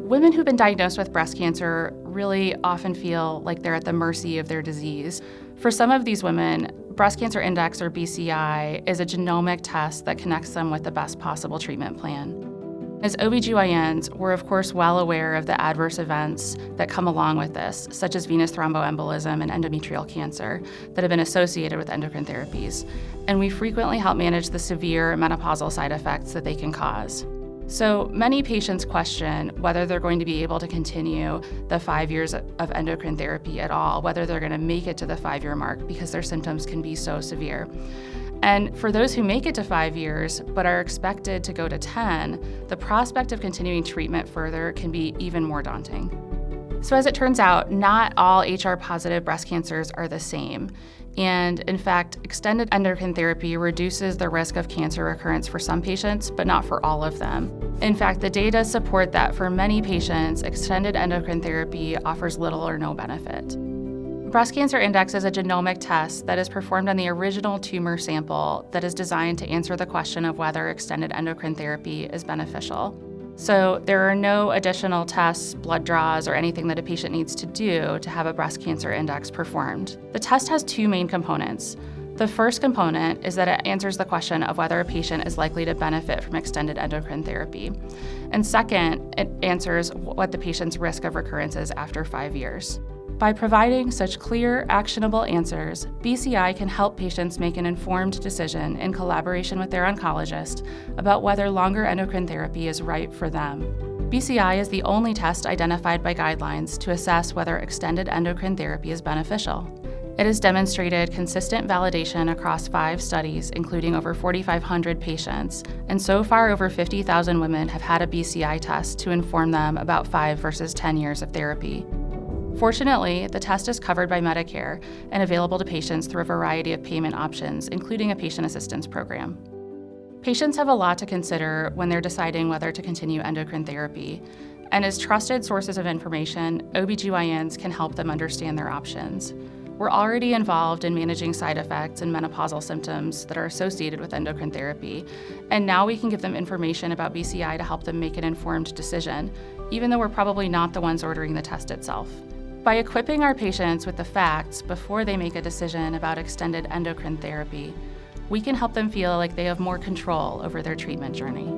Women who've been diagnosed with breast cancer really often feel like they're at the mercy of their disease. For some of these women, breast cancer index, or BCI, is a genomic test that connects them with the best possible treatment plan. As OBGYNs, we're of course well aware of the adverse events that come along with this, such as venous thromboembolism and endometrial cancer that have been associated with endocrine therapies. And we frequently help manage the severe menopausal side effects that they can cause. So many patients question whether they're going to be able to continue the 5 years of endocrine therapy at all, whether they're going to make it to the 5-year mark because their symptoms can be so severe. And for those who make it to 5 years but are expected to go to 10, the prospect of continuing treatment further can be even more daunting. So as it turns out, not all HR-positive breast cancers are the same. And in fact, extended endocrine therapy reduces the risk of cancer recurrence for some patients, but not for all of them. In fact, the data support that for many patients, extended endocrine therapy offers little or no benefit. Breast Cancer Index is a genomic test that is performed on the original tumor sample that is designed to answer the question of whether extended endocrine therapy is beneficial. So there are no additional tests, blood draws, or anything that a patient needs to do to have a breast cancer index performed. The test has two main components. The first component is that it answers the question of whether a patient is likely to benefit from extended endocrine therapy. And second, it answers what the patient's risk of recurrence is after 5 years. By providing such clear, actionable answers, BCI can help patients make an informed decision in collaboration with their oncologist about whether longer endocrine therapy is right for them. BCI is the only test identified by guidelines to assess whether extended endocrine therapy is beneficial. It has demonstrated consistent validation across 5 studies, including over 4,500 patients, and so far over 50,000 women have had a BCI test to inform them about 5 versus 10 years of therapy. Fortunately, the test is covered by Medicare and available to patients through a variety of payment options, including a patient assistance program. Patients have a lot to consider when they're deciding whether to continue endocrine therapy, and as trusted sources of information, OBGYNs can help them understand their options. We're already involved in managing side effects and menopausal symptoms that are associated with endocrine therapy, and now we can give them information about BCI to help them make an informed decision, even though we're probably not the ones ordering the test itself. By equipping our patients with the facts before they make a decision about extended endocrine therapy, we can help them feel like they have more control over their treatment journey.